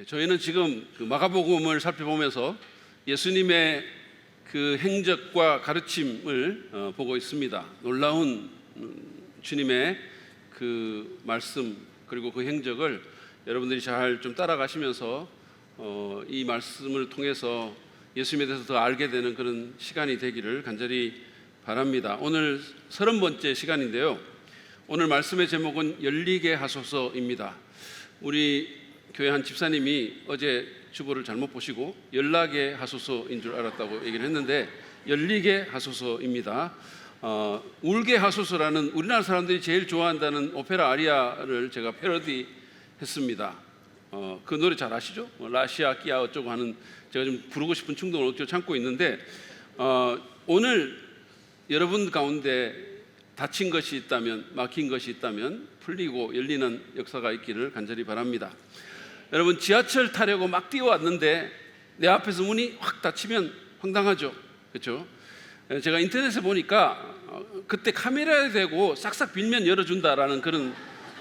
저희는 지금 그 마가복음을 살펴보면서 예수님의 그 행적과 가르침을 보고 있습니다. 놀라운 주님의 그 말씀 그리고 그 행적을 여러분들이 잘 좀 따라가시면서 이 말씀을 통해서 예수님에 대해서 더 알게 되는 그런 시간이 되기를 간절히 바랍니다. 오늘 30번째 시간인데요. 오늘 말씀의 제목은 열리게 하소서입니다. 우리 교회 한 집사님이 어제 주보를 잘못 보시고 연락에 하소서인 줄 알았다고 얘기를 했는데 열리게 하소서입니다. 울게 하소서라는 우리나라 사람들이 제일 좋아한다는 오페라 아리아를 제가 패러디 했습니다. 그 노래 잘 아시죠? 라시아 끼야 어쩌고 하는, 제가 좀 부르고 싶은 충동을 억지로 참고 있는데 오늘 여러분 가운데 닫힌 것이 있다면, 막힌 것이 있다면 풀리고 열리는 역사가 있기를 간절히 바랍니다. 여러분, 지하철 타려고 막 뛰어왔는데 내 앞에서 문이 확 닫히면 황당하죠, 그렇죠? 제가 인터넷에 보니까 그때 카메라에 대고 싹싹 빌면 열어준다라는 그런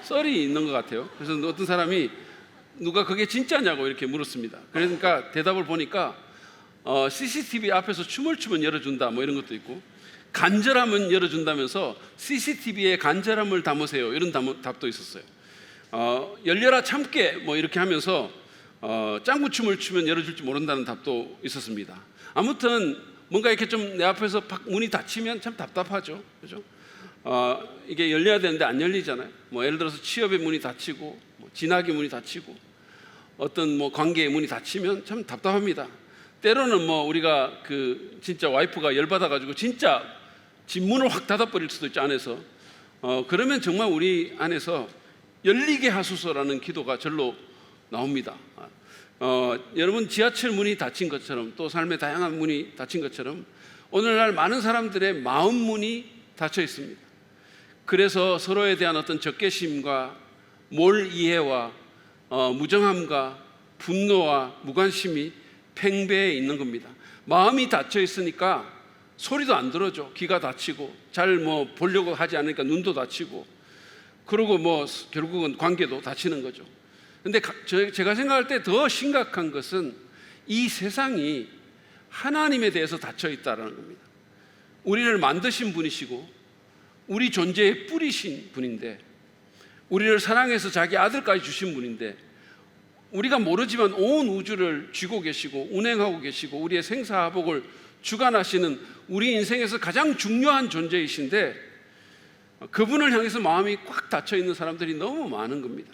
썰이 있는 것 같아요. 그래서 어떤 사람이 누가 그게 진짜냐고 이렇게 물었습니다. 그러니까 대답을 보니까 CCTV 앞에서 춤을 추면 열어준다 뭐 이런 것도 있고, 간절함은 열어준다면서 CCTV에 간절함을 담으세요 이런 답도 있었어요. 열려라 참깨 뭐 이렇게 하면서 짱구춤을 추면 열어줄지 모른다는 답도 있었습니다. 아무튼 뭔가 이렇게 좀 내 앞에서 문이 닫히면 참 답답하죠, 그죠? 이게 열려야 되는데 안 열리잖아요. 뭐 예를 들어서 취업의 문이 닫히고, 뭐 진학의 문이 닫히고, 어떤 뭐 관계의 문이 닫히면 참 답답합니다. 때로는 뭐 우리가 그 진짜 와이프가 열받아가지고 진짜 집 문을 확 닫아버릴 수도 있죠, 안에서. 그러면 정말 우리 안에서 열리게 하소서라는 기도가 절로 나옵니다. 여러분, 지하철 문이 닫힌 것처럼, 또 삶의 다양한 문이 닫힌 것처럼 오늘날 많은 사람들의 마음 문이 닫혀 있습니다. 그래서 서로에 대한 어떤 적개심과 몰 이해와 무정함과 분노와 무관심이 팽배해 있는 겁니다. 마음이 닫혀 있으니까 소리도 안 들어줘. 귀가 닫히고, 잘 뭐 보려고 하지 않으니까 눈도 닫히고, 그리고 뭐 결국은 관계도 닫히는 거죠. 근데 제가 생각할 때 더 심각한 것은 이 세상이 하나님에 대해서 닫혀 있다는 겁니다. 우리를 만드신 분이시고 우리 존재의 뿌리신 분인데, 우리를 사랑해서 자기 아들까지 주신 분인데, 우리가 모르지만 온 우주를 쥐고 계시고 운행하고 계시고 우리의 생사화복을 주관하시는 우리 인생에서 가장 중요한 존재이신데, 그분을 향해서 마음이 꽉 닫혀 있는 사람들이 너무 많은 겁니다.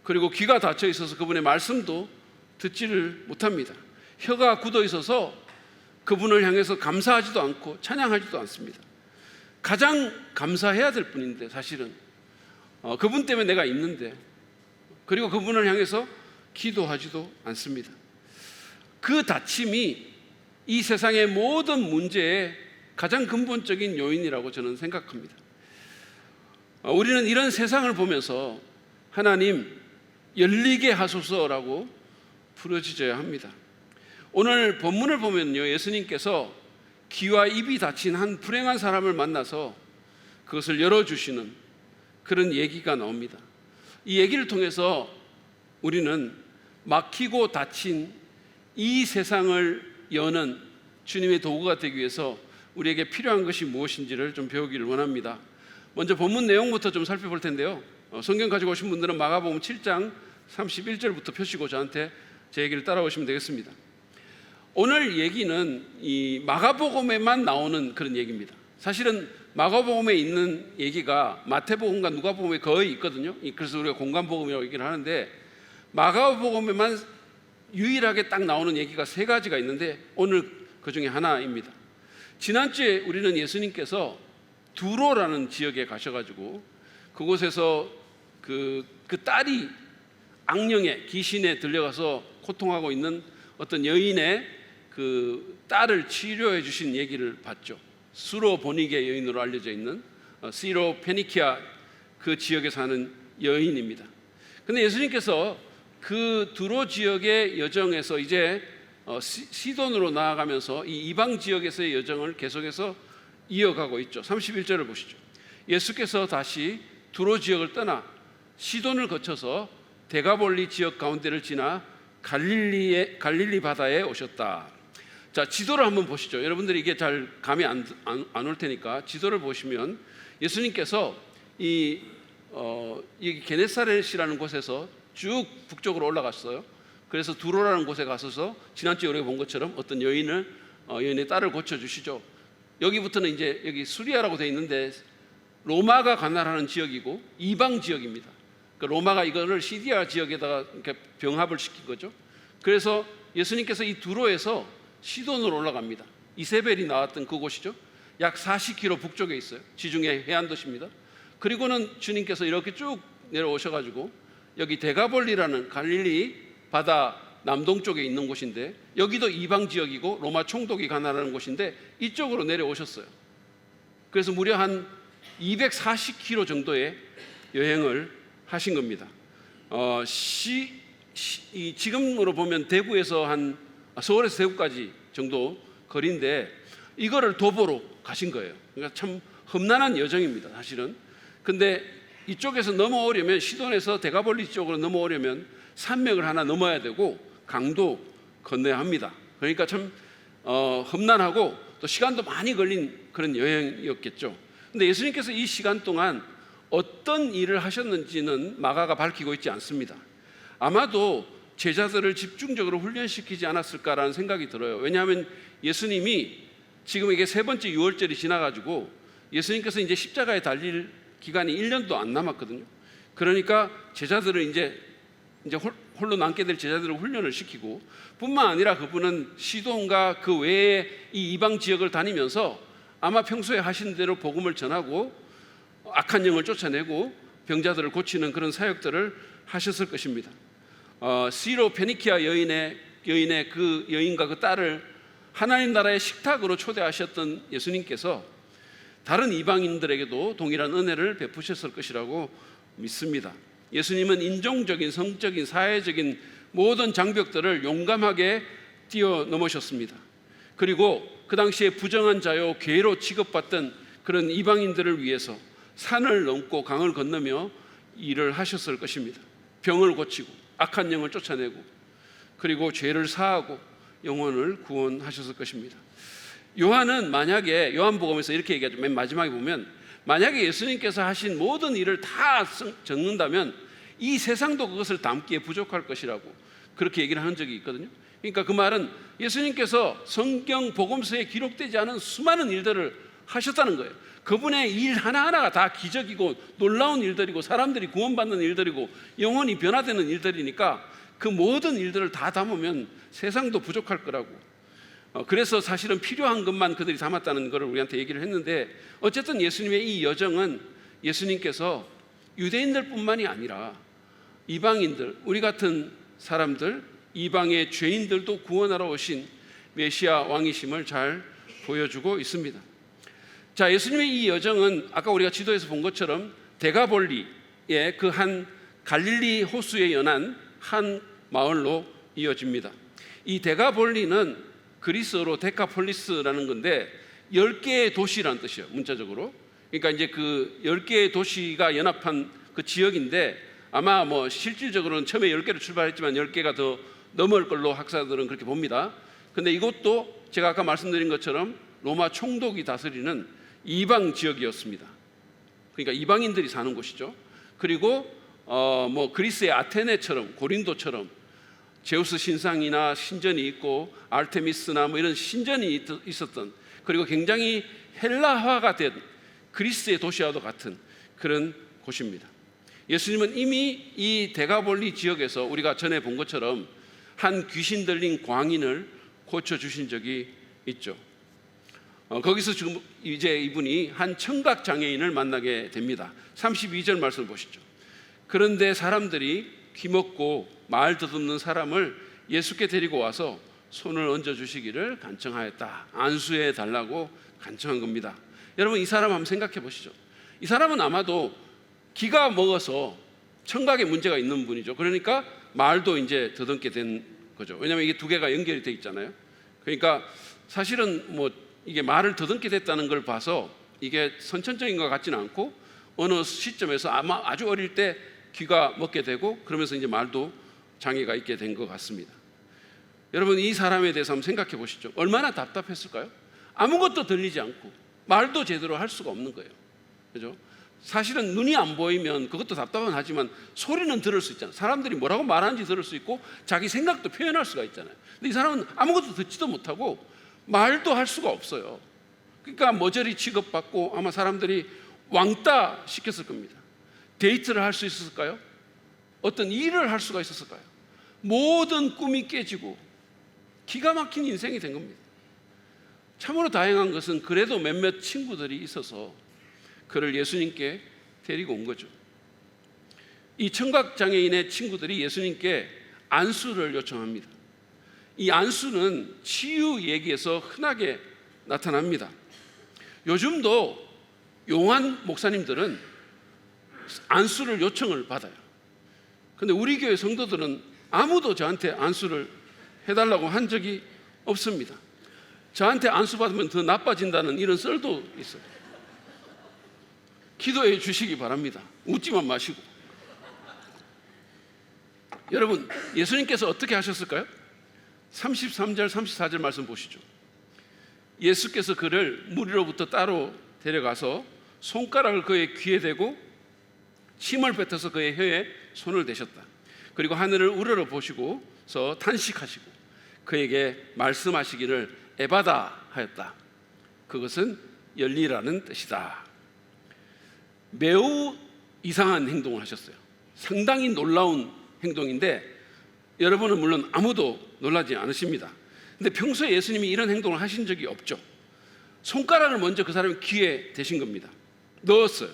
그리고 귀가 닫혀 있어서 그분의 말씀도 듣지를 못합니다. 혀가 굳어 있어서 그분을 향해서 감사하지도 않고 찬양하지도 않습니다. 가장 감사해야 될 분인데 사실은 그분 때문에 내가 있는데, 그리고 그분을 향해서 기도하지도 않습니다. 그 닫힘이 이 세상의 모든 문제의 가장 근본적인 요인이라고 저는 생각합니다. 우리는 이런 세상을 보면서 하나님 열리게 하소서라고 부르짖어야 합니다. 오늘 본문을 보면요, 예수님께서 귀와 입이 닫힌 한 불행한 사람을 만나서 그것을 열어주시는 그런 얘기가 나옵니다. 이 얘기를 통해서 우리는 막히고 닫힌 이 세상을 여는 주님의 도구가 되기 위해서 우리에게 필요한 것이 무엇인지를 좀 배우기를 원합니다. 먼저 본문 내용부터 좀 살펴볼 텐데요, 성경 가지고 오신 분들은 마가복음 7장 31절부터 펴시고 저한테 제 얘기를 따라오시면 되겠습니다. 오늘 얘기는 이 마가복음에만 나오는 그런 얘기입니다. 사실은 마가복음에 있는 얘기가 마태복음과 누가복음에 거의 있거든요. 그래서 우리가 공간복음이라고 얘기를 하는데, 마가복음에만 유일하게 딱 나오는 얘기가 3가지가 있는데 오늘 그 중에 하나입니다. 지난주에 우리는 예수님께서 두로라는 지역에 가셔가지고 그곳에서 그 딸이 악령에, 귀신에 들려가서 고통하고 있는 어떤 여인의 그 딸을 치료해 주신 얘기를 봤죠. 수로보니게 여인으로 알려져 있는 시로페니키아 그 지역에 사는 여인입니다. 근데 예수님께서 그 두로 지역의 여정에서 이제 시돈으로 나아가면서 이 이방 지역에서의 여정을 계속해서 이어가고 있죠. 31절을 보시죠. 예수께서 다시 두로 지역을 떠나 시돈을 거쳐서 데가볼리 지역 가운데를 지나 갈릴리 바다에 오셨다. 자, 지도를 한번 보시죠. 여러분들이 이게 잘 감이 안 올 테니까 지도를 보시면 예수님께서 이 게네사렛이라는 곳에서 쭉 북쪽으로 올라갔어요. 그래서 두로라는 곳에 가서서 지난주에 우리가 본 것처럼 어떤 여인의 딸을 고쳐주시죠. 여기부터는 이제 여기 수리아라고 되어 있는데 로마가 관할하는 지역이고 이방 지역입니다. 그러니까 로마가 이거를 시리아 지역에다가 이렇게 병합을 시킨 거죠. 그래서 예수님께서 이 두로에서 시돈으로 올라갑니다. 이세벨이 나왔던 그곳이죠. 약 40km 북쪽에 있어요. 지중해 해안 도시입니다. 그리고는 주님께서 이렇게 쭉 내려오셔가지고 여기 데가볼리라는 갈릴리 바다 남동쪽에 있는 곳인데 여기도 이방 지역이고 로마 총독이 관할하는 곳인데 이쪽으로 내려오셨어요. 그래서 무려 한 240km 정도의 여행을 하신 겁니다. 지금으로 보면 대구에서 서울에서 대구까지 정도 거리인데 이거를 도보로 가신 거예요. 그러니까 참 험난한 여정입니다, 사실은. 근데 이쪽에서 넘어오려면 시돈에서 데가볼리 쪽으로 넘어오려면 산맥을 하나 넘어야 되고 강도 건너야 합니다. 그러니까 참 험난하고 또 시간도 많이 걸린 그런 여행이었겠죠. 근데 예수님께서 이 시간 동안 어떤 일을 하셨는지는 마가가 밝히고 있지 않습니다. 아마도 제자들을 집중적으로 훈련시키지 않았을까라는 생각이 들어요. 왜냐하면 예수님이 지금 이게 세 번째 유월절이 지나가지고 예수님께서 이제 십자가에 달릴 기간이 1년도 안 남았거든요. 그러니까 제자들을 이제 홀로 남게 될 제자들을 훈련을 시키고 뿐만 아니라 그분은 시돈과 그 외에 이 이방 지역을 다니면서 아마 평소에 하신 대로 복음을 전하고 악한 영을 쫓아내고 병자들을 고치는 그런 사역들을 하셨을 것입니다. 시로 페니키아 여인의 그 여인과 그 딸을 하나님 나라의 식탁으로 초대하셨던 예수님께서 다른 이방인들에게도 동일한 은혜를 베푸셨을 것이라고 믿습니다. 예수님은 인종적인, 성적인, 사회적인 모든 장벽들을 용감하게 뛰어넘으셨습니다. 그리고 그 당시에 부정한 자요 괴로 취급받던 그런 이방인들을 위해서 산을 넘고 강을 건너며 일을 하셨을 것입니다. 병을 고치고 악한 영을 쫓아내고 그리고 죄를 사하고 영혼을 구원하셨을 것입니다. 요한은 만약에 요한복음에서 이렇게 얘기하죠. 맨 마지막에 보면 만약에 예수님께서 하신 모든 일을 다 적는다면 이 세상도 그것을 담기에 부족할 것이라고 그렇게 얘기를 한 적이 있거든요. 그러니까 그 말은 예수님께서 성경 복음서에 기록되지 않은 수많은 일들을 하셨다는 거예요. 그분의 일 하나하나가 다 기적이고 놀라운 일들이고 사람들이 구원받는 일들이고 영혼이 변화되는 일들이니까 그 모든 일들을 다 담으면 세상도 부족할 거라고. 그래서 사실은 필요한 것만 그들이 담았다는 것을 우리한테 얘기를 했는데 어쨌든 예수님의 이 여정은 예수님께서 유대인들뿐만이 아니라 이방인들, 우리 같은 사람들, 이방의 죄인들도 구원하러 오신 메시아 왕이심을 잘 보여주고 있습니다. 자, 예수님의 이 여정은 아까 우리가 지도에서 본 것처럼 데가볼리의 그 한 갈릴리 호수에 연한 한 마을로 이어집니다. 이 데가볼리는 그리스어로 데카폴리스라는 건데 10개의 도시라는 뜻이에요, 문자적으로. 그러니까 이제 그 10개의 도시가 연합한 그 지역인데 아마 뭐 실질적으로는 처음에 10개로 출발했지만 10개가 더 넘을 걸로 학사들은 그렇게 봅니다. 근데 이것도 제가 아까 말씀드린 것처럼 로마 총독이 다스리는 이방 지역이었습니다. 그러니까 이방인들이 사는 곳이죠. 그리고 뭐 그리스의 아테네처럼 고린도처럼 제우스 신상이나 신전이 있고 아르테미스나 뭐 이런 신전이 있었던, 그리고 굉장히 헬라화가 된 그리스의 도시와도 같은 그런 곳입니다. 예수님은 이미 이 데가볼리 지역에서 우리가 전에 본 것처럼 한 귀신 들린 광인을 고쳐주신 적이 있죠. 거기서 지금 이제 이분이 한 청각 장애인을 만나게 됩니다. 32절 말씀을 보시죠. 그런데 사람들이 귀먹고 말 더듬는 사람을 예수께 데리고 와서 손을 얹어주시기를 간청하였다. 안수해 달라고 간청한 겁니다. 여러분, 이 사람 한번 생각해 보시죠. 이 사람은 아마도 기가 먹어서 청각에 문제가 있는 분이죠. 그러니까 말도 이제 더듬게 된 거죠. 왜냐하면 이게 두 개가 연결이 돼 있잖아요. 그러니까 사실은 뭐 이게 말을 더듬게 됐다는 걸 봐서 이게 선천적인 것 같지는 않고 어느 시점에서 아마 아주 어릴 때 귀가 먹게 되고 그러면서 이제 말도 장애가 있게 된 것 같습니다. 여러분, 이 사람에 대해서 한번 생각해 보시죠. 얼마나 답답했을까요? 아무것도 들리지 않고 말도 제대로 할 수가 없는 거예요. 그죠? 사실은 눈이 안 보이면 그것도 답답은 하지만 소리는 들을 수 있잖아요. 사람들이 뭐라고 말하는지 들을 수 있고 자기 생각도 표현할 수가 있잖아요. 근데 이 사람은 아무것도 듣지도 못하고 말도 할 수가 없어요. 그러니까 머저리 취급받고 아마 사람들이 왕따 시켰을 겁니다. 데이트를 할 수 있었을까요? 어떤 일을 할 수가 있었을까요? 모든 꿈이 깨지고 기가 막힌 인생이 된 겁니다. 참으로 다행한 것은 그래도 몇몇 친구들이 있어서 그를 예수님께 데리고 온 거죠. 이 청각장애인의 친구들이 예수님께 안수를 요청합니다. 이 안수는 치유 얘기에서 흔하게 나타납니다. 요즘도 용한 목사님들은 안수를 요청을 받아요. 근데 우리 교회 성도들은 아무도 저한테 안수를 해달라고 한 적이 없습니다. 저한테 안수 받으면 더 나빠진다는 이런 썰도 있어요. 기도해 주시기 바랍니다. 웃지만 마시고. 여러분, 예수님께서 어떻게 하셨을까요? 33절 34절 말씀 보시죠. 예수께서 그를 무리로부터 따로 데려가서 손가락을 그의 귀에 대고 침을 뱉어서 그의 혀에 손을 대셨다. 그리고 하늘을 우러러 보시고서 탄식하시고 그에게 말씀하시기를 에바다 하였다. 그것은 열리라는 뜻이다. 매우 이상한 행동을 하셨어요. 상당히 놀라운 행동인데 여러분은 물론 아무도 놀라지 않으십니다. 근데 평소에 예수님이 이런 행동을 하신 적이 없죠. 손가락을 먼저 그 사람의 귀에 대신 겁니다. 넣었어요.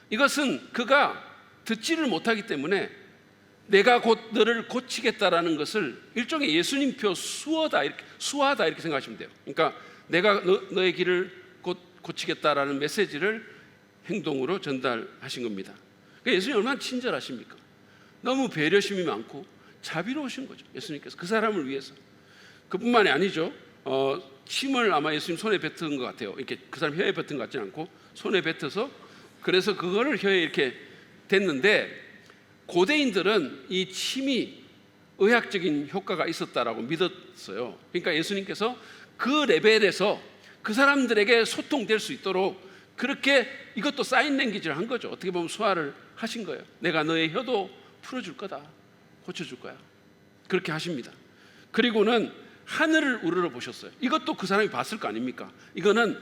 이것은 그가 듣지를 못하기 때문에 내가 곧 너를 고치겠다라는 것을 일종의 예수님표 수하다 이렇게 생각하시면 돼요. 그러니까 내가 너의 길을 곧 고치겠다라는 메시지를 행동으로 전달하신 겁니다. 그러니까 예수님 얼마나 친절하십니까? 너무 배려심이 많고 자비로우신 거죠. 예수님께서 그 사람을 위해서. 그뿐만이 아니죠. 침을 아마 예수님 손에 뱉은 것 같아요. 이렇게 그 사람 혀에 뱉은 것 같지 않고 손에 뱉어서 그래서 그거를 혀에 이렇게 댔는데 고대인들은 이 침이 의학적인 효과가 있었다라고 믿었어요. 그러니까 예수님께서 그 레벨에서 그 사람들에게 소통될 수 있도록 그렇게 이것도 사인 랭귀지를 한 거죠. 어떻게 보면 수화를 하신 거예요. 내가 너의 혀도 풀어줄 거다. 고쳐줄 거야. 그렇게 하십니다. 그리고는 하늘을 우러러 보셨어요. 이것도 그 사람이 봤을 거 아닙니까? 이거는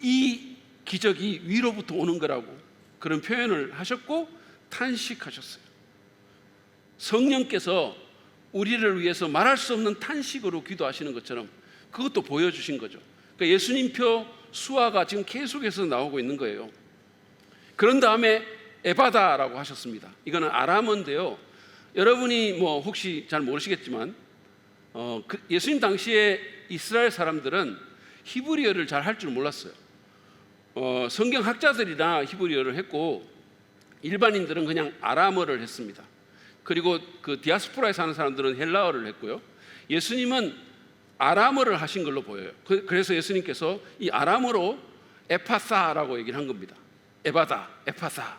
이 기적이 위로부터 오는 거라고 그런 표현을 하셨고 탄식하셨어요. 성령께서 우리를 위해서 말할 수 없는 탄식으로 기도하시는 것처럼 그것도 보여주신 거죠. 그러니까 예수님표 수화가 지금 계속해서 나오고 있는 거예요. 그런 다음에 에바다라고 하셨습니다. 이거는 아람어인데요. 여러분이 뭐 혹시 잘 모르시겠지만 예수님 당시에 이스라엘 사람들은 히브리어를 잘 할 줄 몰랐어요. 성경학자들이나 히브리어를 했고 일반인들은 그냥 아람어를 했습니다. 그리고 그 디아스포라에 사는 사람들은 헬라어를 했고요. 예수님은 아람어를 하신 걸로 보여요. 그래서 예수님께서 이 아람어로 에파사라고 얘기를 한 겁니다. 에바다, 에파사.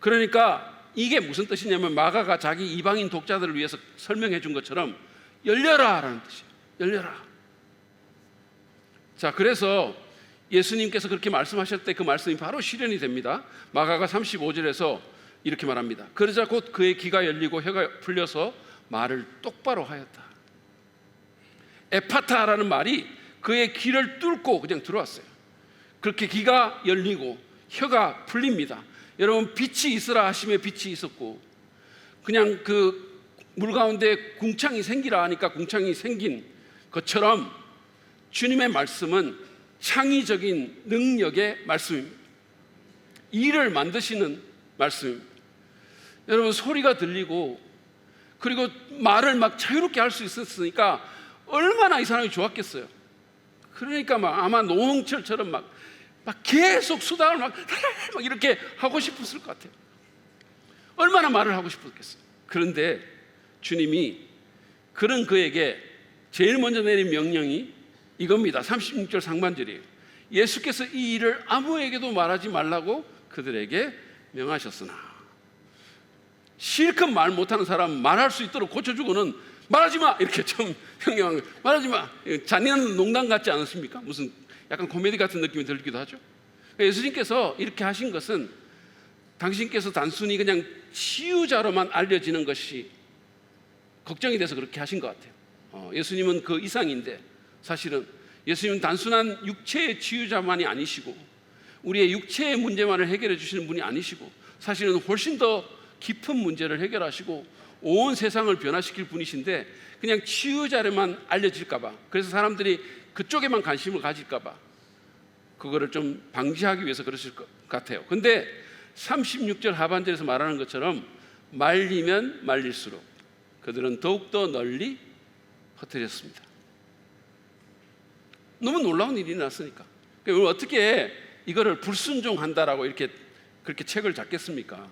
그러니까 이게 무슨 뜻이냐면 마가가 자기 이방인 독자들을 위해서 설명해 준 것처럼 열려라라는 뜻이에요. 열려라. 자, 그래서 예수님께서 그렇게 말씀하실 때 그 말씀이 바로 실현이 됩니다. 마가가 35절에서 이렇게 말합니다. 그러자 곧 그의 귀가 열리고 혀가 풀려서 말을 똑바로 하였다. 에파타라는 말이 그의 귀를 뚫고 그냥 들어왔어요. 그렇게 귀가 열리고 혀가 풀립니다. 여러분, 빛이 있으라 하심에 빛이 있었고 그냥 그 물 가운데 궁창이 생기라 하니까 궁창이 생긴 것처럼 주님의 말씀은 창의적인 능력의 말씀입니다. 일을 만드시는 말씀입니다. 여러분, 소리가 들리고 그리고 말을 막 자유롭게 할 수 있었으니까 얼마나 이 사람이 좋았겠어요. 그러니까 막 아마 노홍철처럼 막 계속 수다를 막 이렇게 하고 싶었을 것 같아요. 얼마나 말을 하고 싶었겠어요. 그런데 주님이 그런 그에게 제일 먼저 내린 명령이 이겁니다. 36절 상반절이에요. 예수께서 이 일을 아무에게도 말하지 말라고 그들에게 명하셨으나. 실컷 말 못하는 사람 말할 수 있도록 고쳐주고는 말하지 마 이렇게 좀 형용한 거예요. 말하지 마. 잔인한 농담 같지 않습니까? 무슨 약간 코미디 같은 느낌이 들기도 하죠. 예수님께서 이렇게 하신 것은 당신께서 단순히 그냥 치유자로만 알려지는 것이 걱정이 돼서 그렇게 하신 것 같아요. 예수님은 그 이상인데, 사실은 예수님은 단순한 육체의 치유자만이 아니시고 우리의 육체의 문제만을 해결해 주시는 분이 아니시고 사실은 훨씬 더 깊은 문제를 해결하시고 온 세상을 변화시킬 분이신데, 그냥 치유자로만 알려질까 봐, 그래서 사람들이 그쪽에만 관심을 가질까 봐 그거를 좀 방지하기 위해서 그러실 것 같아요. 근데 36절 하반절에서 말하는 것처럼 말리면 말릴수록 그들은 더욱더 널리 흩어졌습니다. 너무 놀라운 일이 났으니까. 그러니까 어떻게 이거를 불순종한다라고 이렇게 그렇게 책을 잡겠습니까?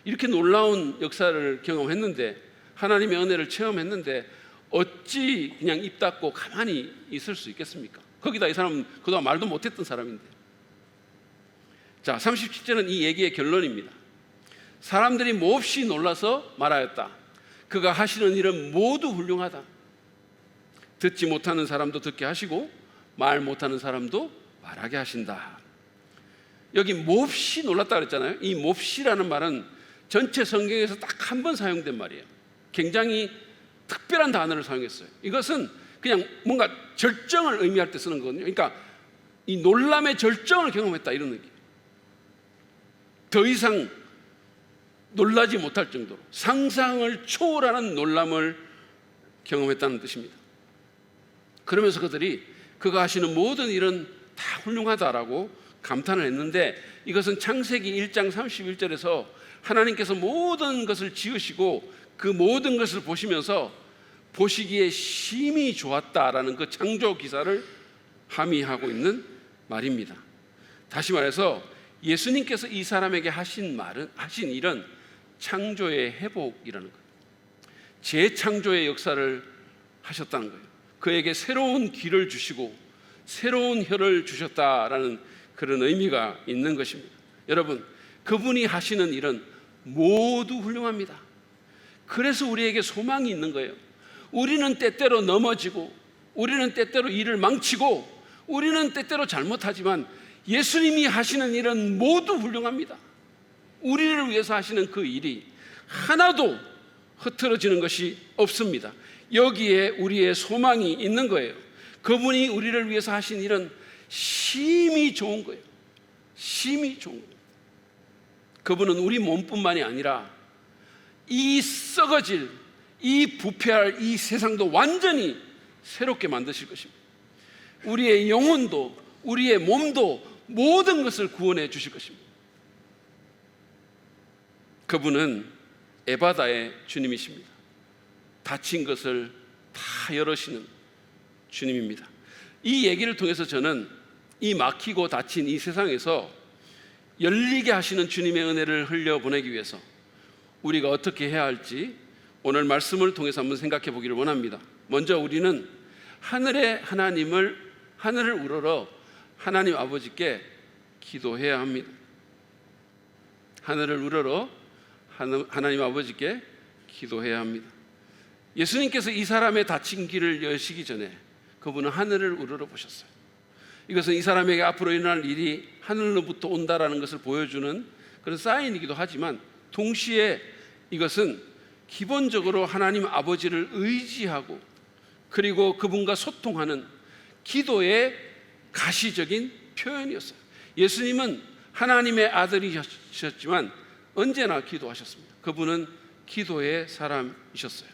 이렇게 놀라운 역사를 경험했는데, 하나님의 은혜를 체험했는데 어찌 그냥 입 닫고 가만히 있을 수 있겠습니까? 거기다 이 사람은 그동안 말도 못했던 사람인데. 자, 37절은 이 얘기의 결론입니다. 사람들이 몹시 놀라서 말하였다. 그가 하시는 일은 모두 훌륭하다. 듣지 못하는 사람도 듣게 하시고 말 못하는 사람도 말하게 하신다. 여기 몹시 놀랐다 그랬잖아요. 이 몹시라는 말은 전체 성경에서 딱 한 번 사용된 말이에요. 굉장히 특별한 단어를 사용했어요. 이것은 그냥 뭔가 절정을 의미할 때 쓰는 거거든요. 그러니까 이 놀람의 절정을 경험했다, 이런 느낌. 더 이상 놀라지 못할 정도로 상상을 초월하는 놀람을 경험했다는 뜻입니다. 그러면서 그들이 그가 하시는 모든 일은 다 훌륭하다라고 감탄을 했는데, 이것은 창세기 1장 31절에서 하나님께서 모든 것을 지으시고 그 모든 것을 보시면서 보시기에 심히 좋았다라는 그 창조 기사를 함의하고 있는 말입니다. 다시 말해서 예수님께서 이 사람에게 하신 일은 창조의 회복이라는 거예요. 재창조의 역사를 하셨다는 거예요. 그에게 새로운 길을 주시고 새로운 혀를 주셨다라는 그런 의미가 있는 것입니다. 여러분, 그분이 하시는 일은 모두 훌륭합니다. 그래서 우리에게 소망이 있는 거예요. 우리는 때때로 넘어지고 우리는 때때로 일을 망치고 우리는 때때로 잘못하지만 예수님이 하시는 일은 모두 훌륭합니다. 우리를 위해서 하시는 그 일이 하나도 흐트러지는 것이 없습니다. 여기에 우리의 소망이 있는 거예요. 그분이 우리를 위해서 하신 일은 심히 좋은 거예요. 심히 좋은 거예요. 그분은 우리 몸뿐만이 아니라 이 썩어질, 이 부패할 이 세상도 완전히 새롭게 만드실 것입니다. 우리의 영혼도 우리의 몸도 모든 것을 구원해 주실 것입니다. 그분은 에바다의 주님이십니다. 닫힌 것을 다 열으시는 주님입니다. 이 얘기를 통해서 저는 이 막히고 닫힌 이 세상에서 열리게 하시는 주님의 은혜를 흘려보내기 위해서 우리가 어떻게 해야 할지 오늘 말씀을 통해서 한번 생각해 보기를 원합니다. 먼저 우리는 하늘의 하나님을, 하늘을 우러러 하나님 아버지께 기도해야 합니다. 하늘을 우러러 하나님 아버지께 기도해야 합니다. 예수님께서 이 사람의 닫힌 길을 여시기 전에 그분은 하늘을 우러러 보셨어요. 이것은 이 사람에게 앞으로 일어날 일이 하늘로부터 온다라는 것을 보여주는 그런 사인이기도 하지만, 동시에 이것은 기본적으로 하나님 아버지를 의지하고 그리고 그분과 소통하는 기도의 가시적인 표현이었어요. 예수님은 하나님의 아들이셨지만 언제나 기도하셨습니다. 그분은 기도의 사람이셨어요.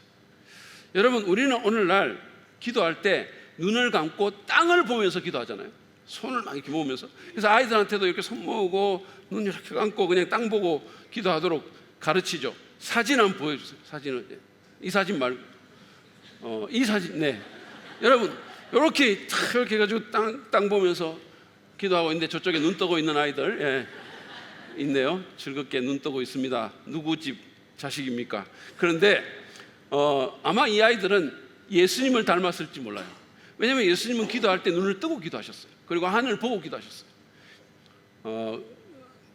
여러분, 우리는 오늘날 기도할 때 눈을 감고 땅을 보면서 기도하잖아요. 손을 막 이렇게 모으면서. 그래서 아이들한테도 이렇게 손 모으고 눈 이렇게 감고 그냥 땅 보고 기도하도록 가르치죠. 사진 한번 보여주세요. 사진을. 이 사진 말고 이 사진. 네. 여러분, 이렇게 해가지고 땅 보면서 기도하고 있는데 저쪽에 눈 뜨고 있는 아이들, 있네요. 즐겁게 눈 뜨고 있습니다. 누구 집 자식입니까? 그런데 아마 이 아이들은 예수님을 닮았을지 몰라요. 왜냐하면 예수님은 기도할 때 눈을 뜨고 기도하셨어요. 그리고 하늘을 보고 기도하셨어요.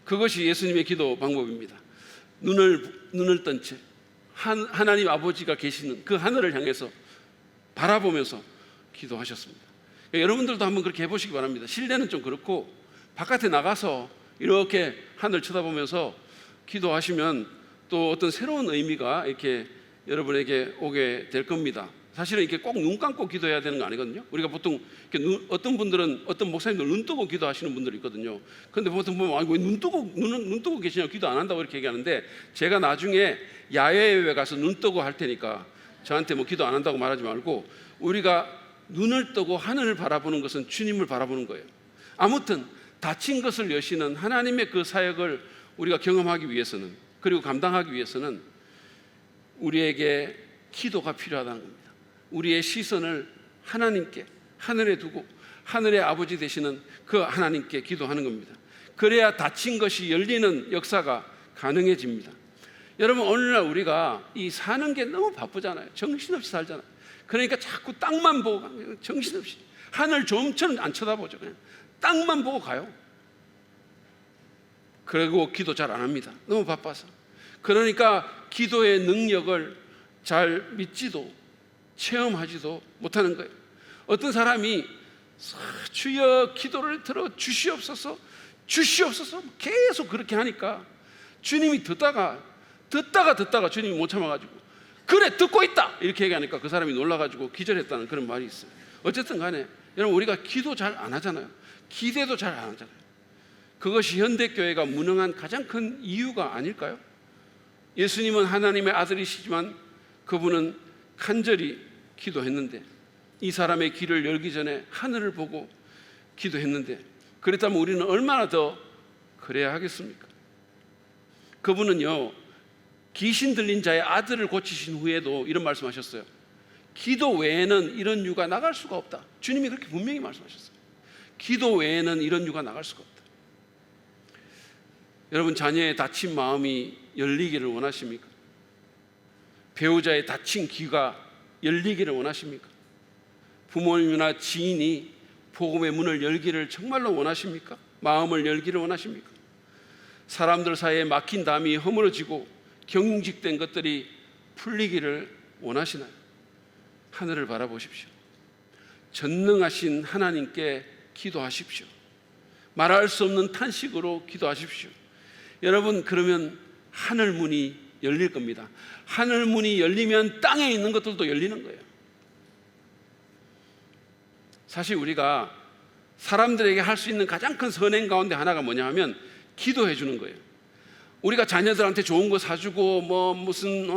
그것이 예수님의 기도 방법입니다. 눈을 뜬 채 하나님 아버지가 계시는 그 하늘을 향해서 바라보면서 기도하셨습니다. 그러니까 여러분들도 한번 그렇게 해보시기 바랍니다. 실내는 좀 그렇고 바깥에 나가서 이렇게 하늘 쳐다보면서 기도하시면 또 어떤 새로운 의미가 이렇게 여러분에게 오게 될 겁니다. 사실은 이렇게 꼭 눈 감고 기도해야 되는 거 아니거든요. 우리가 보통 이렇게 어떤 분들은, 어떤 목사님들 눈 뜨고 기도하시는 분들이 있거든요. 그런데 보통 보면 왜 눈 뜨고 계시냐, 기도 안 한다고 이렇게 얘기하는데, 제가 나중에 야외에 가서 눈 뜨고 할 테니까 저한테 뭐 기도 안 한다고 말하지 말고, 우리가 눈을 뜨고 하늘을 바라보는 것은 주님을 바라보는 거예요. 아무튼 닫힌 것을 여시는 하나님의 그 사역을 우리가 경험하기 위해서는, 그리고 감당하기 위해서는 우리에게 기도가 필요하다는 겁니다. 우리의 시선을 하나님께, 하늘에 두고 하늘의 아버지 되시는 그 하나님께 기도하는 겁니다. 그래야 닫힌 것이 열리는 역사가 가능해집니다. 여러분, 오늘날 우리가 이 사는 게 너무 바쁘잖아요. 정신없이 살잖아요. 그러니까 자꾸 땅만 보고 가요. 정신없이. 하늘 좀처럼 안 쳐다보죠. 그냥 땅만 보고 가요. 그리고 기도 잘 안 합니다. 너무 바빠서. 그러니까 기도의 능력을 잘 믿지도 체험하지도 못하는 거예요. 어떤 사람이 주여 기도를 들어 주시옵소서, 주시옵소서 계속 그렇게 하니까 주님이 듣다가 주님이 못 참아가지고 그래 듣고 있다 이렇게 얘기하니까 그 사람이 놀라가지고 기절했다는 그런 말이 있어요. 어쨌든 간에 여러분, 우리가 기도 잘 안 하잖아요. 기대도 잘 안 하잖아요. 그것이 현대교회가 무능한 가장 큰 이유가 아닐까요? 예수님은 하나님의 아들이시지만 그분은 간절히 기도했는데, 이 사람의 길을 열기 전에 하늘을 보고 기도했는데, 그랬다면 우리는 얼마나 더 그래야 하겠습니까? 그분은요, 귀신 들린 자의 아들을 고치신 후에도 이런 말씀하셨어요. 기도 외에는 이런 유가 나갈 수가 없다. 주님이 그렇게 분명히 말씀하셨어요. 기도 외에는 이런 유가 나갈 수가 없다. 여러분, 자녀의 다친 마음이 열리기를 원하십니까? 배우자의 다친 귀가 열리기를 원하십니까? 부모님이나 지인이 복음의 문을 열기를 정말로 원하십니까? 마음을 열기를 원하십니까? 사람들 사이에 막힌 담이 허물어지고 경직된 것들이 풀리기를 원하시나요? 하늘을 바라보십시오. 전능하신 하나님께 기도하십시오. 말할 수 없는 탄식으로 기도하십시오. 여러분, 그러면 하늘 문이 열릴 겁니다. 하늘 문이 열리면 땅에 있는 것들도 열리는 거예요. 사실 우리가 사람들에게 할 수 있는 가장 큰 선행 가운데 하나가 뭐냐 하면 기도해 주는 거예요. 우리가 자녀들한테 좋은 거 사주고 뭐 무슨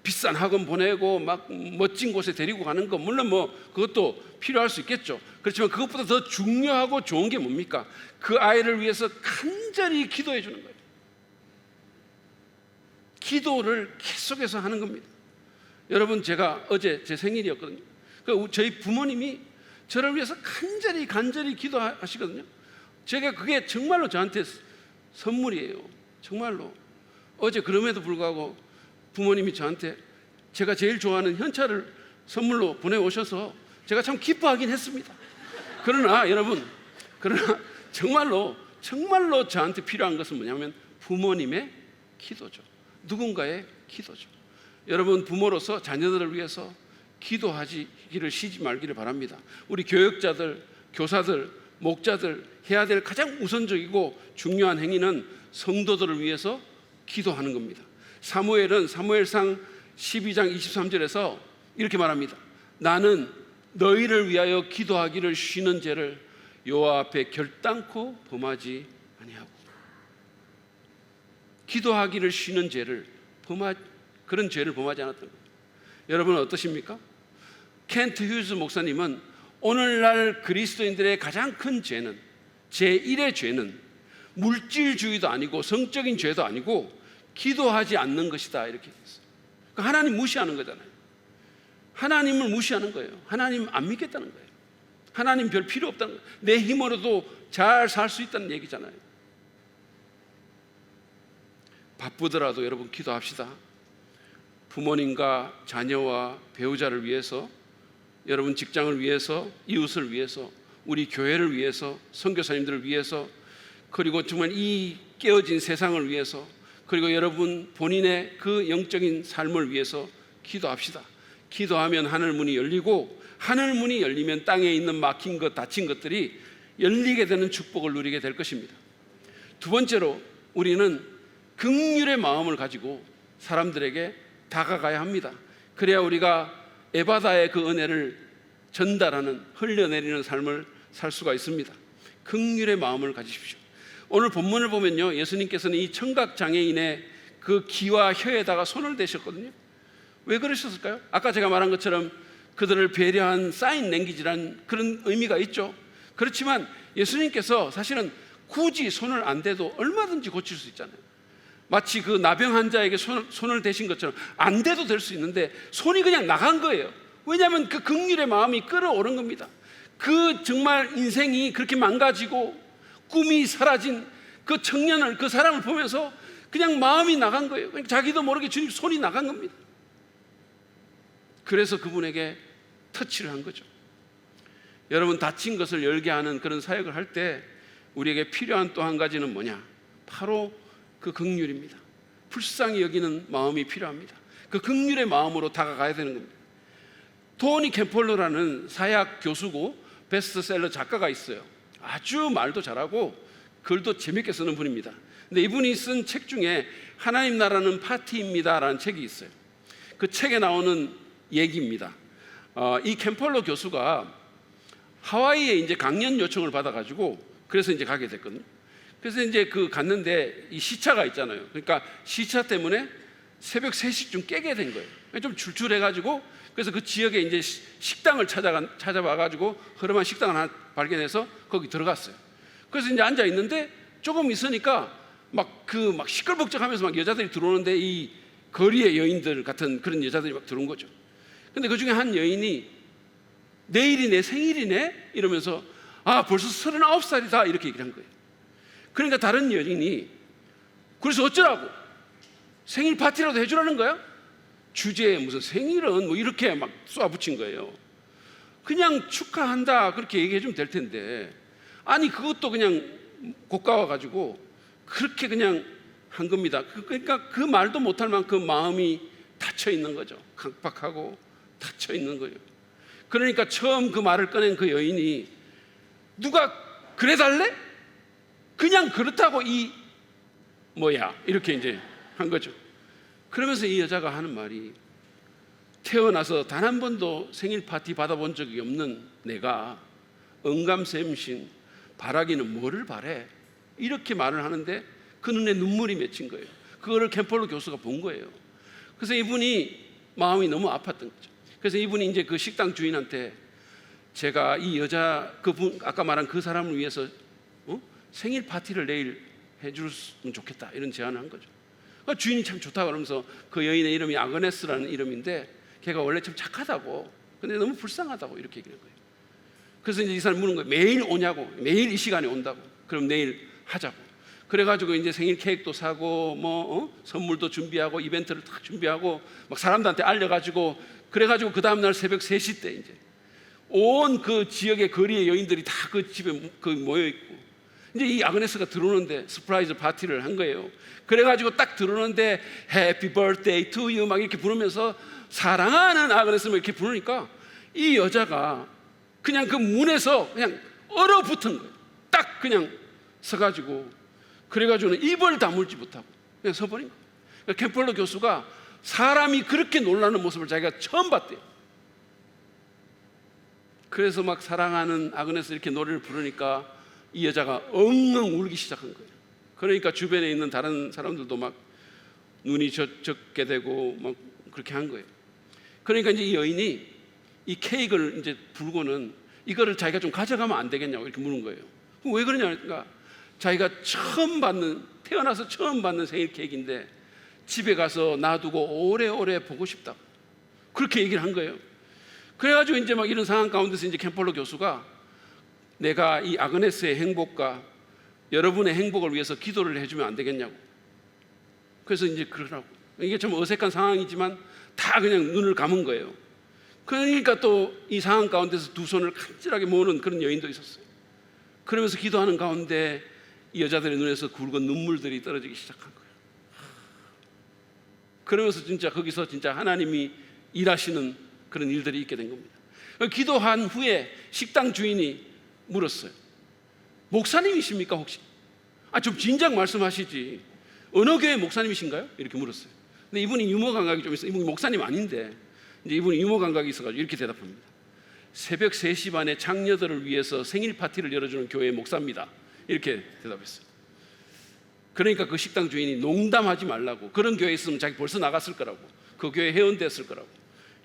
비싼 학원 보내고 막 멋진 곳에 데리고 가는 거, 물론 뭐 그것도 필요할 수 있겠죠. 그렇지만 그것보다 더 중요하고 좋은 게 뭡니까? 그 아이를 위해서 간절히 기도해 주는 거예요. 기도를 계속해서 하는 겁니다. 여러분, 제가 어제 제 생일이었거든요. 저희 부모님이 저를 위해서 간절히 기도하시거든요. 제가 그게 정말로 저한테 선물이에요. 정말로. 어제 그럼에도 불구하고 부모님이 저한테 제가 제일 좋아하는 현찰을 선물로 보내오셔서 제가 참 기뻐하긴 했습니다. 그러나 여러분, 정말로 저한테 필요한 것은 뭐냐면 부모님의 기도죠. 누군가의 기도죠. 여러분, 부모로서 자녀들을 위해서 기도하기를 쉬지 말기를 바랍니다. 우리 교역자들, 교사들, 목자들 해야 될 가장 우선적이고 중요한 행위는 성도들을 위해서 기도하는 겁니다. 사무엘은 사무엘상 12장 23절에서 이렇게 말합니다. 나는 너희를 위하여 기도하기를 쉬는 죄를 여호와 앞에 결단코 범하지 아니하고. 기도하기를 쉬는 죄를 그런 죄를 범하지 않았던 거예요. 여러분은 어떠십니까? 켄트 휴즈 목사님은 오늘날 그리스도인들의 가장 큰 죄는, 제1의 죄는 물질주의도 아니고 성적인 죄도 아니고 기도하지 않는 것이다, 이렇게 했어요. 그러니까 하나님 무시하는 거잖아요. 하나님을 무시하는 거예요. 하나님 안 믿겠다는 거예요. 하나님 별 필요 없다는 거예요. 내 힘으로도 잘 살 수 있다는 얘기잖아요. 바쁘더라도 여러분 기도합시다. 부모님과 자녀와 배우자를 위해서, 여러분 직장을 위해서, 이웃을 위해서, 우리 교회를 위해서, 선교사님들을 위해서, 그리고 정말 이 깨어진 세상을 위해서, 그리고 여러분 본인의 그 영적인 삶을 위해서 기도합시다. 기도하면 하늘 문이 열리고, 하늘 문이 열리면 땅에 있는 막힌 것, 닫힌 것들이 열리게 되는 축복을 누리게 될 것입니다. 두 번째로, 우리는 긍휼의 마음을 가지고 사람들에게 다가가야 합니다. 그래야 우리가 에바다의 그 은혜를 전달하는, 흘려내리는 삶을 살 수가 있습니다. 긍휼의 마음을 가지십시오. 오늘 본문을 보면요, 예수님께서는 이 청각장애인의 그 귀와 혀에다가 손을 대셨거든요. 왜 그러셨을까요? 아까 제가 말한 것처럼 그들을 배려한 사인 랭귀지라는 그런 의미가 있죠. 그렇지만 예수님께서 사실은 굳이 손을 안 대도 얼마든지 고칠 수 있잖아요. 마치 그 나병 환자에게 손을 대신 것처럼 안 대도 될 수 있는데 손이 그냥 나간 거예요. 왜냐하면 그 긍휼의 마음이 끌어오른 겁니다. 그 정말 인생이 그렇게 망가지고 꿈이 사라진 그 청년을, 그 사람을 보면서 그냥 마음이 나간 거예요. 자기도 모르게 주님 손이 나간 겁니다. 그래서 그분에게 터치를 한 거죠. 여러분, 다친 것을 열게 하는 그런 사역을 할 때 우리에게 필요한 또 한 가지는 뭐냐? 바로 그 긍휼입니다. 불쌍히 여기는 마음이 필요합니다. 그 긍휼의 마음으로 다가가야 되는 겁니다. 토니 캠폴러라는 사약 교수고 베스트셀러 작가가 있어요. 아주 말도 잘하고 글도 재밌게 쓰는 분입니다. 근데 이분이 쓴 책 중에 하나님 나라는 파티입니다 라는 책이 있어요. 그 책에 나오는 얘기입니다. 이 캠폴러 교수가 하와이에 이제 강연 요청을 받아가지고 그래서 이제 가게 됐거든요. 그래서 이제 갔는데 이 시차가 있잖아요. 그러니까 시차 때문에 새벽 3시쯤 깨게 된 거예요. 좀 출출해가지고, 그래서 그 지역에 이제 식당을 찾아봐가지고 허름한 식당을 하나 발견해서 거기 들어갔어요. 그래서 이제 앉아 있는데 조금 있으니까 막 시끌벅적하면서 막 여자들이 들어오는데 이 거리의 여인들 같은 그런 여자들이 막 들어온 거죠. 근데 그 중에 한 여인이 내일이 내 생일이네 이러면서 벌써 39살이다 이렇게 얘기를 한 거예요. 그러니까 다른 여인이 그래서 어쩌라고? 생일 파티라도 해주라는 거야? 주제에 무슨 생일은 뭐 이렇게 막 쏘아붙인 거예요. 그냥 축하한다 그렇게 얘기해 주면 될 텐데, 아니 그것도 그냥 고가와 가지고 그렇게 그냥 한 겁니다. 그러니까 그 말도 못할 만큼 마음이 닫혀 있는 거죠. 강박하고 닫혀 있는 거예요. 그러니까 처음 그 말을 꺼낸 그 여인이 누가 그래 달래? 그냥 그렇다고 이렇게 이제 한 거죠. 그러면서 이 여자가 하는 말이, 태어나서 단 한 번도 생일 파티 받아본 적이 없는 내가 언감샘신 바라기는 뭐를 바래? 이렇게 말을 하는데 그 눈에 눈물이 맺힌 거예요. 그거를 캠폴러 교수가 본 거예요. 그래서 이분이 마음이 너무 아팠던 거죠. 그래서 이분이 이제 그 식당 주인한테 제가 이 여자, 그분 아까 말한 그 사람을 위해서 생일 파티를 내일 해줬으면 좋겠다 이런 제안을 한 거죠. 주인이 참 좋다 그러면서 그 여인의 이름이 아그네스라는 이름인데 걔가 원래 참 착하다고, 근데 너무 불쌍하다고 이렇게 얘기한 거예요. 그래서 이제 이 사람이 묻는 거예요. 매일 오냐고, 매일 이 시간에 온다고. 그럼 내일 하자고. 그래가지고 이제 생일 케이크도 사고 선물도 준비하고 이벤트를 딱 준비하고 막 사람들한테 알려가지고, 그래가지고 그 다음날 새벽 3시 때 이제 온 그 지역의 거리의 여인들이 다 그 집에 모여 있고, 이제 이 아그네스가 들어오는데 서프라이즈 파티를 한 거예요. 그래가지고 딱 들어오는데 Happy birthday to you 막 이렇게 부르면서 사랑하는 아그네스 막 이렇게 부르니까 이 여자가 그냥 그 문에서 그냥 얼어붙은 거예요. 딱 그냥 서가지고, 그래가지고는 입을 다물지 못하고 그냥 서버린 거예요. 그러니까 캠폴러 교수가 사람이 그렇게 놀라는 모습을 자기가 처음 봤대요. 그래서 막 사랑하는 아그네스 이렇게 노래를 부르니까 이 여자가 엉엉 울기 시작한 거예요. 그러니까 주변에 있는 다른 사람들도 막 눈이 젖게 되고 막 그렇게 한 거예요. 그러니까 이제 이 여인이 이 케이크를 이제 불고는 이거를 자기가 좀 가져가면 안 되겠냐고 이렇게 물은 거예요. 그럼 왜 그러냐니까 자기가 태어나서 처음 받는 생일 케이크인데 집에 가서 놔두고 오래오래 보고 싶다고 그렇게 얘기를 한 거예요. 그래가지고 이제 막 이런 상황 가운데서 이제 캠폴러 교수가 내가 이 아그네스의 행복과 여러분의 행복을 위해서 기도를 해주면 안 되겠냐고. 그래서 이제 그러라고. 이게 좀 어색한 상황이지만 다 그냥 눈을 감은 거예요. 그러니까 또 이 상황 가운데서 두 손을 간절하게 모으는 그런 여인도 있었어요. 그러면서 기도하는 가운데 이 여자들의 눈에서 굵은 눈물들이 떨어지기 시작한 거예요. 그러면서 진짜 거기서 진짜 하나님이 일하시는 그런 일들이 있게 된 겁니다. 기도한 후에 식당 주인이 물었어요. 목사님이십니까 혹시? 좀 진작 말씀하시지. 어느 교회 목사님이신가요? 이렇게 물었어요. 근데 이분이 유머 감각이 좀 있어요. 이분이 목사님 아닌데 이제 이분이 유머 감각이 있어가지고 이렇게 대답합니다. 새벽 3시 반에 장녀들을 위해서 생일 파티를 열어주는 교회의 목사입니다. 이렇게 대답했어요. 그러니까 그 식당 주인이 농담하지 말라고, 그런 교회에 있으면 자기 벌써 나갔을 거라고, 그 교회 회원됐을 거라고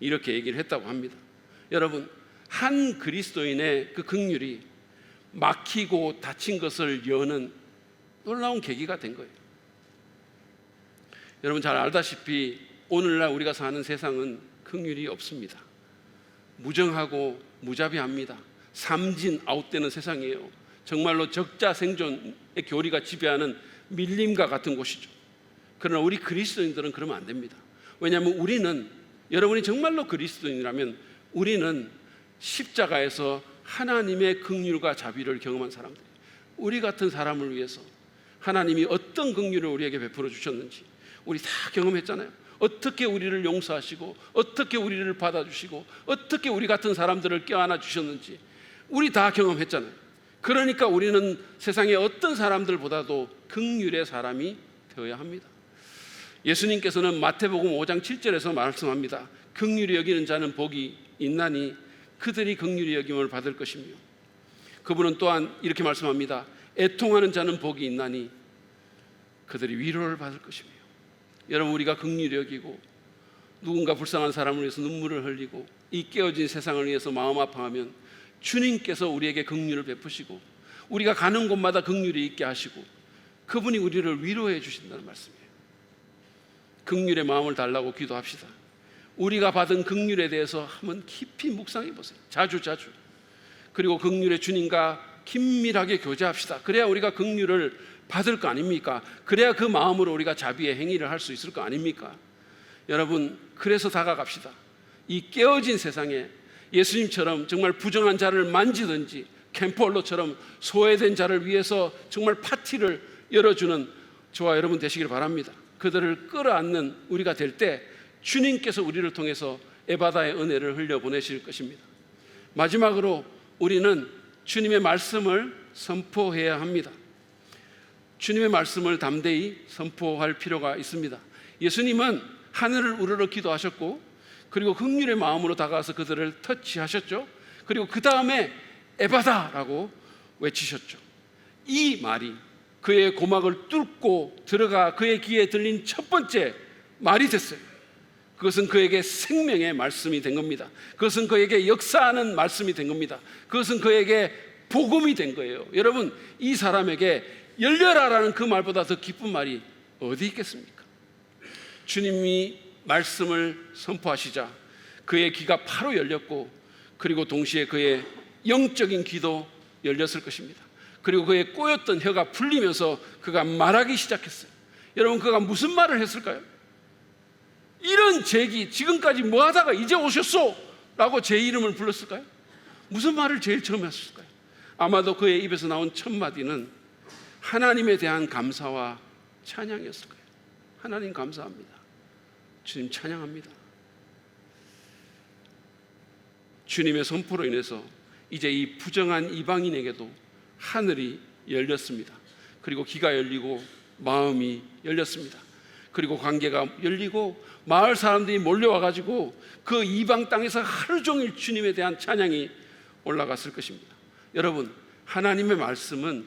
이렇게 얘기를 했다고 합니다. 여러분, 한 그리스도인의 그 긍휼이 막히고 닫힌 것을 여는 놀라운 계기가 된 거예요. 여러분 잘 알다시피 오늘날 우리가 사는 세상은 긍휼이 없습니다. 무정하고 무자비합니다. 삼진 아웃되는 세상이에요. 정말로 적자 생존의 교리가 지배하는 밀림과 같은 곳이죠. 그러나 우리 그리스도인들은 그러면 안 됩니다. 왜냐하면 우리는, 여러분이 정말로 그리스도인이라면 우리는 십자가에서 하나님의 긍휼과 자비를 경험한 사람들, 우리 같은 사람을 위해서 하나님이 어떤 긍휼을 우리에게 베풀어 주셨는지 우리 다 경험했잖아요. 어떻게 우리를 용서하시고 어떻게 우리를 받아주시고 어떻게 우리 같은 사람들을 껴안아 주셨는지 우리 다 경험했잖아요. 그러니까 우리는 세상의 어떤 사람들보다도 긍휼의 사람이 되어야 합니다. 예수님께서는 마태복음 5장 7절에서 말씀합니다. 긍휼히 여기는 자는 복이 있나니 그들이 긍휼히 여김을 받을 것이며, 그분은 또한 이렇게 말씀합니다. 애통하는 자는 복이 있나니 그들이 위로를 받을 것이며. 여러분, 우리가 긍휼히 여기고 누군가 불쌍한 사람을 위해서 눈물을 흘리고 이 깨어진 세상을 위해서 마음 아파하면 주님께서 우리에게 긍휼을 베푸시고 우리가 가는 곳마다 긍휼이 있게 하시고 그분이 우리를 위로해 주신다는 말씀이에요. 긍휼의 마음을 달라고 기도합시다. 우리가 받은 긍휼에 대해서 한번 깊이 묵상해 보세요. 자주. 그리고 긍휼의 주님과 긴밀하게 교제합시다. 그래야 우리가 긍휼을 받을 거 아닙니까? 그래야 그 마음으로 우리가 자비의 행위를 할 수 있을 거 아닙니까? 여러분, 그래서 다가갑시다. 이 깨어진 세상에 예수님처럼 정말 부정한 자를 만지든지 캠폴로처럼 소외된 자를 위해서 정말 파티를 열어주는 저와 여러분 되시길 바랍니다. 그들을 끌어안는 우리가 될 때 주님께서 우리를 통해서 에바다의 은혜를 흘려보내실 것입니다. 마지막으로 우리는 주님의 말씀을 선포해야 합니다. 주님의 말씀을 담대히 선포할 필요가 있습니다. 예수님은 하늘을 우러러 기도하셨고 그리고 긍휼의 마음으로 다가와서 그들을 터치하셨죠. 그리고 그 다음에 에바다라고 외치셨죠. 이 말이 그의 고막을 뚫고 들어가 그의 귀에 들린 첫 번째 말이 됐어요. 그것은 그에게 생명의 말씀이 된 겁니다. 그것은 그에게 역사하는 말씀이 된 겁니다. 그것은 그에게 복음이 된 거예요. 여러분, 이 사람에게 열려라라는 그 말보다 더 기쁜 말이 어디 있겠습니까? 주님이 말씀을 선포하시자 그의 귀가 바로 열렸고 그리고 동시에 그의 영적인 귀도 열렸을 것입니다. 그리고 그의 꼬였던 혀가 풀리면서 그가 말하기 시작했어요. 여러분, 그가 무슨 말을 했을까요? 이런 제기, 지금까지 뭐 하다가 이제 오셨소? 라고 제 이름을 불렀을까요? 무슨 말을 제일 처음 했을까요? 아마도 그의 입에서 나온 첫 마디는 하나님에 대한 감사와 찬양이었을 거예요. 하나님 감사합니다. 주님 찬양합니다. 주님의 선포로 인해서 이제 이 부정한 이방인에게도 하늘이 열렸습니다. 그리고 귀가 열리고 마음이 열렸습니다. 그리고 관계가 열리고 마을 사람들이 몰려와가지고 그 이방 땅에서 하루 종일 주님에 대한 찬양이 올라갔을 것입니다. 여러분, 하나님의 말씀은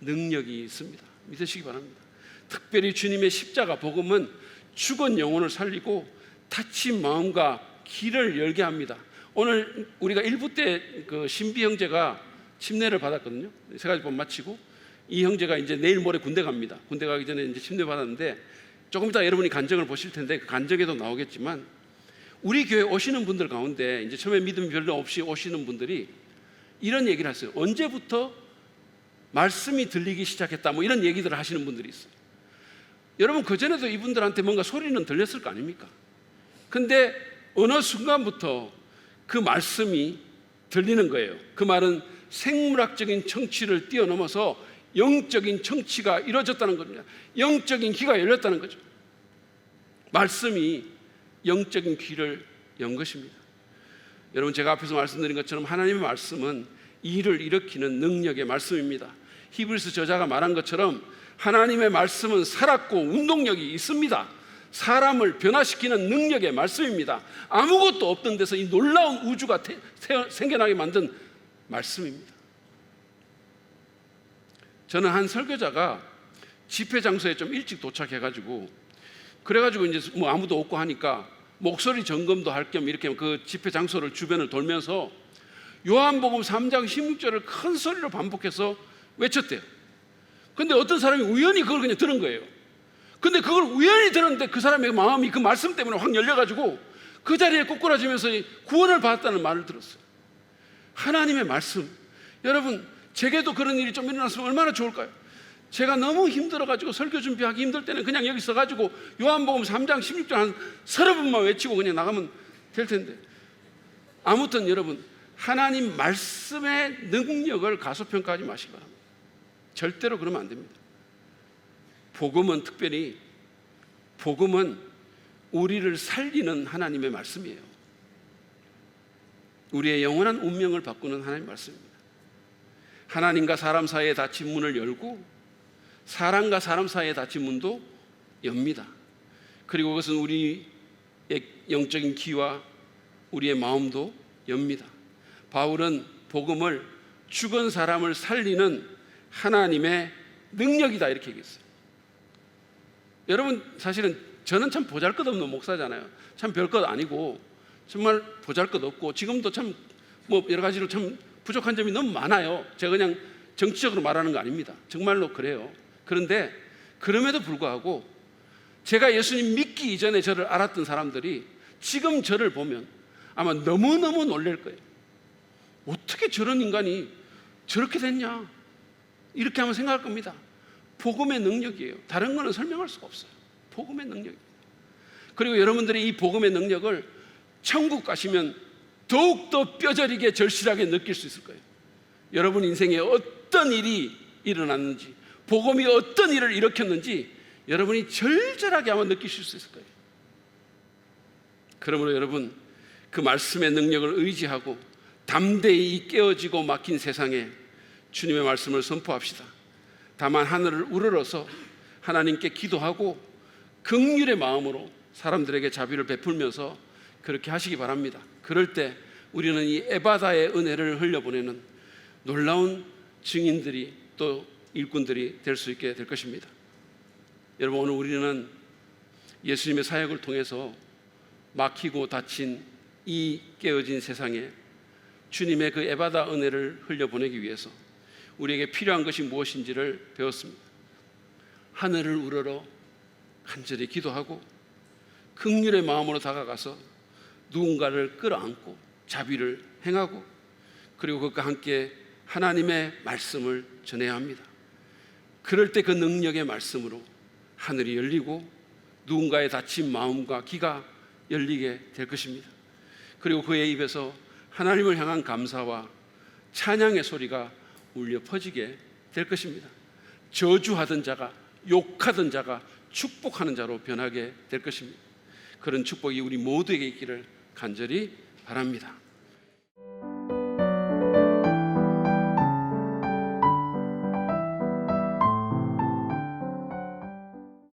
능력이 있습니다. 믿으시기 바랍니다. 특별히 주님의 십자가 복음은 죽은 영혼을 살리고 닫힌 마음과 귀를 열게 합니다. 오늘 우리가 1부 때 그 신비 형제가 침례를 받았거든요. 세 가지 법 마치고 이 형제가 이제 내일 모레 군대 갑니다. 군대 가기 전에 이제 침례 받았는데 조금 이따 여러분이 간증을 보실 텐데 그 간증에도 나오겠지만 우리 교회 오시는 분들 가운데 이제 처음에 믿음이 별로 없이 오시는 분들이 이런 얘기를 하세요. 언제부터 말씀이 들리기 시작했다 뭐 이런 얘기들을 하시는 분들이 있어요. 여러분, 그전에도 이분들한테 뭔가 소리는 들렸을 거 아닙니까? 근데 어느 순간부터 그 말씀이 들리는 거예요. 그 말은 생물학적인 청취를 뛰어넘어서 영적인 청취가 이루어졌다는 겁니다. 영적인 귀가 열렸다는 거죠. 말씀이 영적인 귀를 연 것입니다. 여러분, 제가 앞에서 말씀드린 것처럼 하나님의 말씀은 일을 일으키는 능력의 말씀입니다. 히브리서 저자가 말한 것처럼 하나님의 말씀은 살았고 운동력이 있습니다. 사람을 변화시키는 능력의 말씀입니다. 아무것도 없던 데서 이 놀라운 우주가 생겨나게 만든 말씀입니다. 저는 한 설교자가 집회 장소에 좀 일찍 도착해가지고 그래가지고 이제 뭐 아무도 없고 하니까 목소리 점검도 할 겸 이렇게 그 집회 장소를 주변을 돌면서 요한복음 3장 16절을 큰 소리로 반복해서 외쳤대요. 근데 어떤 사람이 우연히 그걸 그냥 들은 거예요. 근데 그걸 우연히 들었는데 그 사람의 마음이 그 말씀 때문에 확 열려가지고 그 자리에 꼬꾸라지면서 구원을 받았다는 말을 들었어요. 하나님의 말씀, 여러분 제게도 그런 일이 좀 일어났으면 얼마나 좋을까요? 제가 너무 힘들어가지고 설교 준비하기 힘들 때는 그냥 여기 서가지고 요한복음 3장 16절 한 30번만 외치고 그냥 나가면 될 텐데, 아무튼 여러분 하나님 말씀의 능력을 가소평가하지 마시기 바랍니다. 절대로 그러면 안 됩니다. 복음은 특별히 복음은 우리를 살리는 하나님의 말씀이에요. 우리의 영원한 운명을 바꾸는 하나님의 말씀입니다. 하나님과 사람 사이에 닫힌 문을 열고 사람과 사람 사이에 닫힌 문도 엽니다. 그리고 그것은 우리의 영적인 귀와 우리의 마음도 엽니다. 바울은 복음을 죽은 사람을 살리는 하나님의 능력이다 이렇게 얘기했어요. 여러분 사실은 저는 참 보잘것없는 목사잖아요. 참 별것 아니고 정말 보잘것없고 지금도 참 뭐 여러 가지로 참 부족한 점이 너무 많아요. 제가 그냥 정치적으로 말하는 거 아닙니다. 정말로 그래요. 그런데 그럼에도 불구하고 제가 예수님 믿기 이전에 저를 알았던 사람들이 지금 저를 보면 아마 너무너무 놀랄 거예요. 어떻게 저런 인간이 저렇게 됐냐 이렇게 한번 생각할 겁니다. 복음의 능력이에요. 다른 거는 설명할 수가 없어요. 복음의 능력입니다. 그리고 여러분들이 이 복음의 능력을 천국 가시면 더욱더 뼈저리게 절실하게 느낄 수 있을 거예요. 여러분 인생에 어떤 일이 일어났는지, 복음이 어떤 일을 일으켰는지 여러분이 절절하게 아마 느끼실 수 있을 거예요. 그러므로 여러분 그 말씀의 능력을 의지하고 담대히 깨어지고 막힌 세상에 주님의 말씀을 선포합시다. 다만 하늘을 우러러서 하나님께 기도하고 긍휼의 마음으로 사람들에게 자비를 베풀면서 그렇게 하시기 바랍니다. 그럴 때 우리는 이 에바다의 은혜를 흘려보내는 놀라운 증인들이 또 일꾼들이 될 수 있게 될 것입니다. 여러분 오늘 우리는 예수님의 사역을 통해서 막히고 닫힌 이 깨어진 세상에 주님의 그 에바다 은혜를 흘려보내기 위해서 우리에게 필요한 것이 무엇인지를 배웠습니다. 하늘을 우러러 간절히 기도하고 긍휼의 마음으로 다가가서 누군가를 끌어안고 자비를 행하고 그리고 그것과 함께 하나님의 말씀을 전해야 합니다. 그럴 때 그 능력의 말씀으로 하늘이 열리고 누군가의 닫힌 마음과 귀가 열리게 될 것입니다. 그리고 그의 입에서 하나님을 향한 감사와 찬양의 소리가 울려 퍼지게 될 것입니다. 저주하던 자가, 욕하던 자가 축복하는 자로 변하게 될 것입니다. 그런 축복이 우리 모두에게 있기를 간절히 바랍니다.